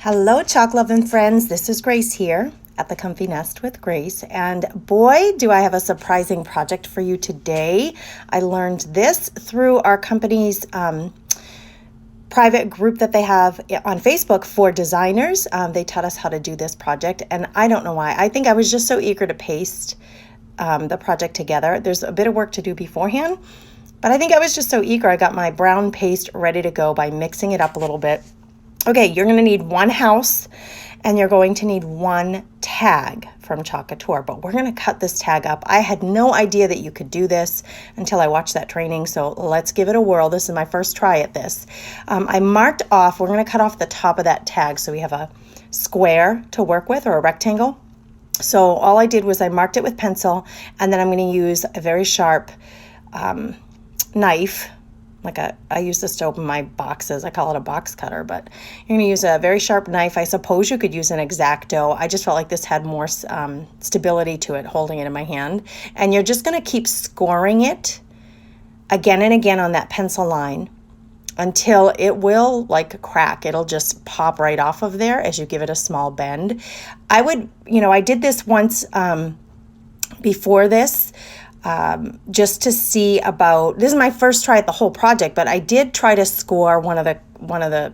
Hello, chalk loving friends. This is Grace here at the Comfy Nest with Grace. And boy, do I have a surprising project for you today. I learned this through our company's private group that they have on Facebook for designers. They taught us how to do this project, and I don't know why. I think I was just so eager to paste the project together. There's a bit of work to do beforehand, but I think I was just so eager. I got my brown paste ready to go by mixing it up a little bit. Okay, you're going to need one house and you're going to need one tag from Club Couture, but we're going to cut this tag up. I had no idea that you could do this until I watched that training, so let's give it a whirl. This is my first try at this. I marked off, we're going to cut off the top of that tag so we have a square to work with, or a rectangle. So all I did was I marked it with pencil, and then I'm going to use a very sharp knife. I use this to open my boxes. I call it a box cutter, but you're going to use a very sharp knife. I suppose you could use an X-Acto. I just felt like this had more stability to it, holding it in my hand. And you're just going to keep scoring it again and again on that pencil line until it will crack. It'll just pop right off of there as you give it a small bend. I did this once before this. Just to see about, this is my first try at the whole project, but I did try to score one of the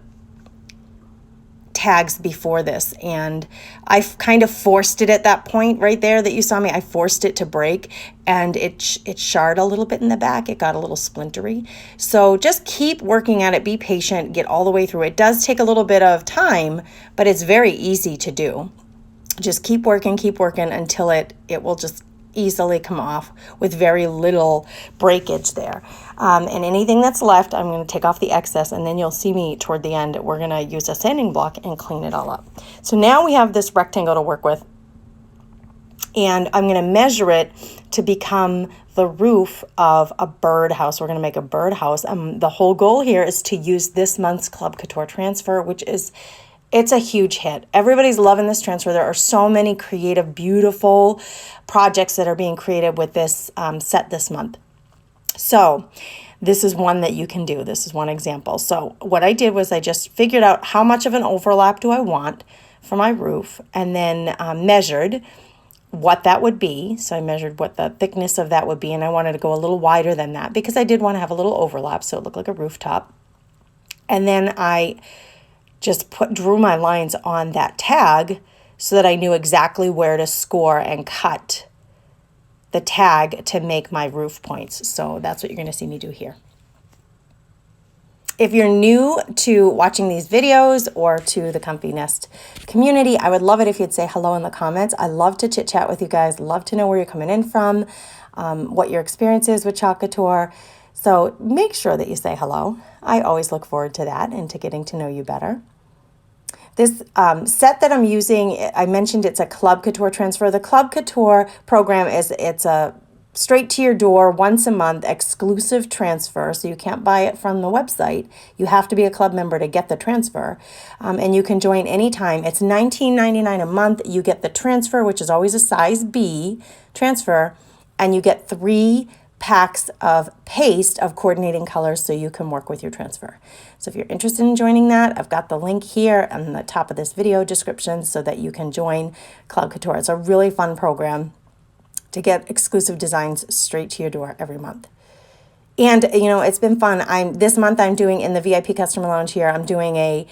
tags before this, and I kind of forced it at that point right there that you saw me. I forced it to break, and it charred a little bit in the back. It got a little splintery. So just keep working at it. Be patient. Get all the way through. It does take a little bit of time, but it's very easy to do. Just keep working until it will just easily come off with very little breakage there. And anything that's left, I'm going to take off the excess, and then you'll see me toward the end. We're going to use a sanding block and clean it all up. So now we have this rectangle to work with, and I'm going to measure it to become the roof of a birdhouse. We're going to make a birdhouse. The whole goal here is to use this month's Club Couture transfer, which is it's a huge hit. Everybody's loving this transfer. There are so many creative, beautiful projects that are being created with this set this month. So this is one that you can do. This is one example. So what I did was I just figured out how much of an overlap do I want for my roof, and then measured what that would be. So I measured what the thickness of that would be, and I wanted to go a little wider than that because I did want to have a little overlap so it looked like a rooftop. And then I just drew my lines on that tag so that I knew exactly where to score and cut the tag to make my roof points. So that's what you're going to see me do here. If you're new to watching these videos or to the Comfy Nest community, I would love it if you'd say hello in the comments. I love to chit chat with you guys. Love to know where you're coming in from, what your experience is with Club Couture. So make sure that you say hello. I always look forward to that and to getting to know you better. This set that I'm using, I mentioned it's a Club Couture transfer. The Club Couture program it's a straight to your door, once a month, exclusive transfer. So you can't buy it from the website. You have to be a club member to get the transfer. And you can join anytime. It's $19.99 a month. You get the transfer, which is always a size B transfer, and you get 3 packs of paste of coordinating colors so you can work with your transfer. So if you're interested in joining that, I've got the link here on the top of this video description so that you can join Club Couture. It's a really fun program to get exclusive designs straight to your door every month. And, it's been fun. This month I'm doing in the VIP customer lounge here, I'm doing a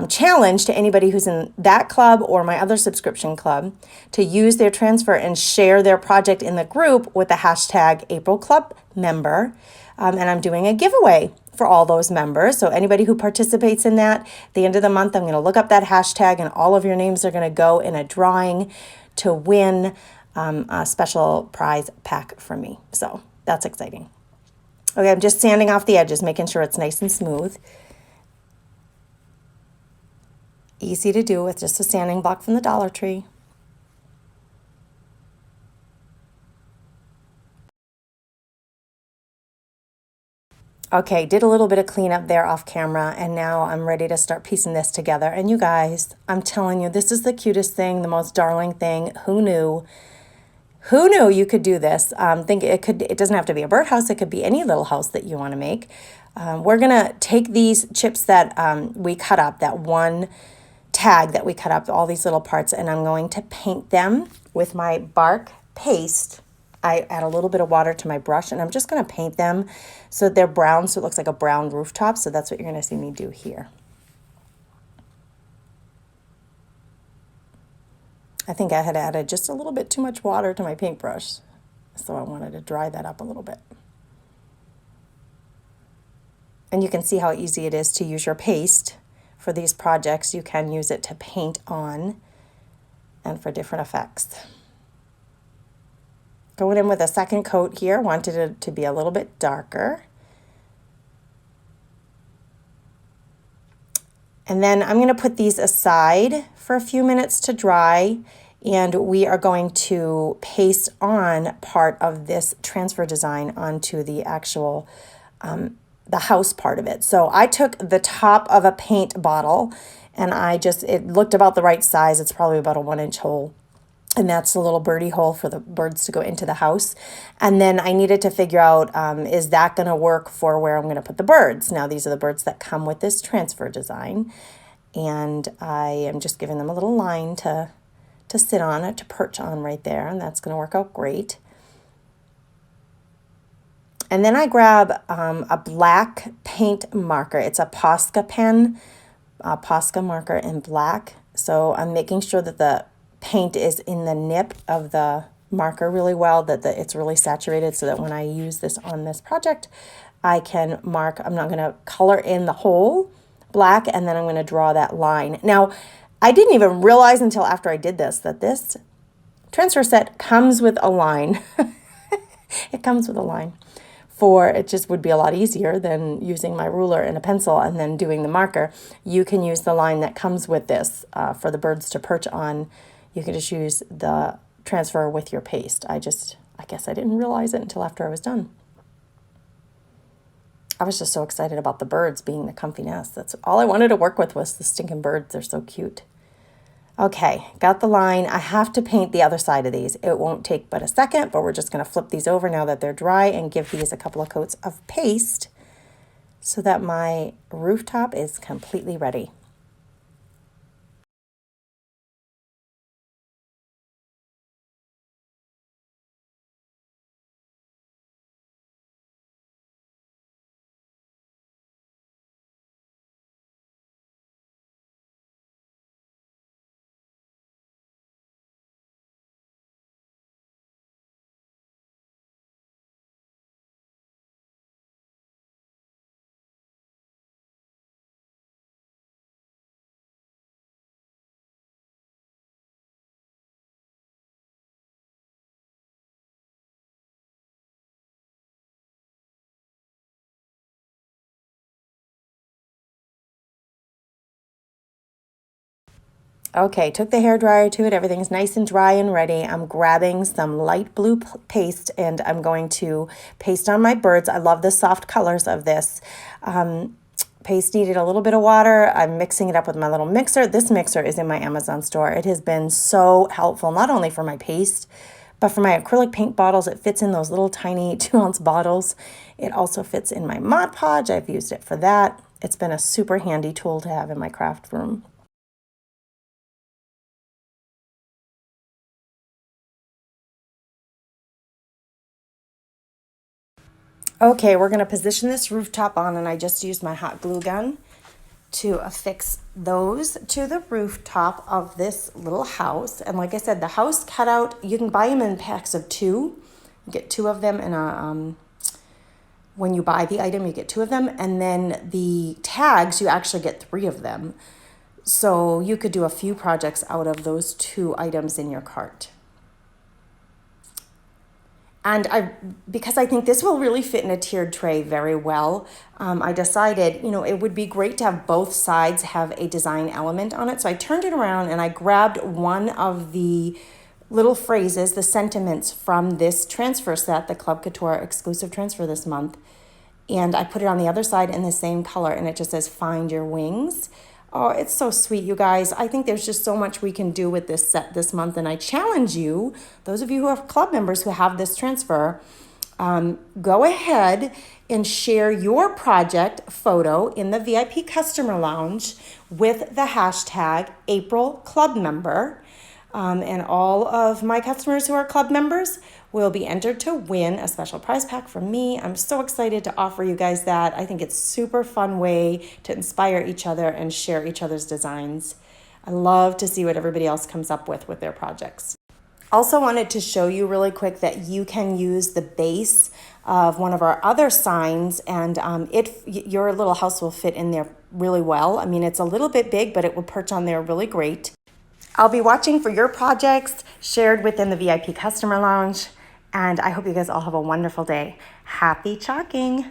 challenge to anybody who's in that club or my other subscription club to use their transfer and share their project in the group with the hashtag April Club member. And I'm doing a giveaway for all those members. So anybody who participates in that, at the end of the month, I'm going to look up that hashtag and all of your names are going to go in a drawing to win a special prize pack from me. So that's exciting. Okay, I'm just sanding off the edges, making sure it's nice and smooth. Easy to do with just a sanding block from the Dollar Tree. Okay, did a little bit of cleanup there off camera, and now I'm ready to start piecing this together. And you guys, I'm telling you, this is the cutest thing, the most darling thing. Who knew? Who knew you could do this? It doesn't have to be a birdhouse. It could be any little house that you want to make. We're going to take these chips that we cut up, that one tag that we cut up, all these little parts, and I'm going to paint them with my bark paste. I add a little bit of water to my brush, and I'm just going to paint them so they're brown, so it looks like a brown rooftop. So that's what you're going to see me do here. I think I had added just a little bit too much water to my paintbrush, so I wanted to dry that up a little bit. And you can see how easy it is to use your paste for these projects. You can use it to paint on and for different effects. Going in with a second coat here, wanted it to be a little bit darker. And then I'm going to put these aside for a few minutes to dry, and we are going to paste on part of this transfer design onto the actual the house part of it. So I took the top of a paint bottle, and it looked about the right size. It's probably about a 1-inch hole. And that's the little birdie hole for the birds to go into the house. And then I needed to figure out, is that going to work for where I'm going to put the birds? Now, these are the birds that come with this transfer design. And I am just giving them a little line to sit on, to perch on right there. And that's going to work out great. And then I grab a black paint marker. It's a Posca pen, Posca marker in black. So I'm making sure that the paint is in the nip of the marker really well, that it's really saturated, so that when I use this on this project, I can mark. I'm not going to color in the whole black, and then I'm going to draw that line. Now, I didn't even realize until after I did this that this transfer set comes with a line. It comes with a line. It just would be a lot easier than using my ruler and a pencil and then doing the marker. You can use the line that comes with this for the birds to perch on. You can just use the transfer with your paste. I guess I didn't realize it until after I was done. I was just so excited about the birds being the comfy nest. That's all I wanted to work with, was the stinking birds. They're so cute. Okay, got the line. I have to paint the other side of these. It won't take but a second, but we're just going to flip these over now that they're dry and give these a couple of coats of paste so that my rooftop is completely ready. Okay, took the hairdryer to it. Everything's nice and dry and ready. I'm grabbing some light blue paste, and I'm going to paste on my birds. I love the soft colors of this. Paste needed a little bit of water. I'm mixing it up with my little mixer. This mixer is in my Amazon store. It has been so helpful, not only for my paste, but for my acrylic paint bottles. It fits in those little tiny 2-ounce bottles. It also fits in my Mod Podge. I've used it for that. It's been a super handy tool to have in my craft room. Okay, we're going to position this rooftop on, and I just used my hot glue gun to affix those to the rooftop of this little house. And like I said, the house cutout, you can buy them in packs of 2. You get 2 of them in a, when you buy the item, you get 2 of them. And then the tags, you actually get 3 of them. So you could do a few projects out of those 2 items in your cart. And because I think this will really fit in a tiered tray very well, I decided, it would be great to have both sides have a design element on it. So I turned it around and I grabbed one of the little phrases, the sentiments from this transfer set, the Club Couture exclusive transfer this month. And I put it on the other side in the same color, and it just says, "Find your wings." Oh, it's so sweet, you guys. I think there's just so much we can do with this set this month, and I challenge you, those of you who are club members who have this transfer, go ahead and share your project photo in the VIP Customer Lounge with the hashtag April Club Member. And all of my customers who are club members will be entered to win a special prize pack from me. I'm so excited to offer you guys that. I think it's a super fun way to inspire each other and share each other's designs. I love to see what everybody else comes up with their projects. Also wanted to show you really quick that you can use the base of one of our other signs, and your little house will fit in there really well. I mean, it's a little bit big, but it will perch on there really great. I'll be watching for your projects shared within the VIP Customer Lounge, and I hope you guys all have a wonderful day. Happy chalking!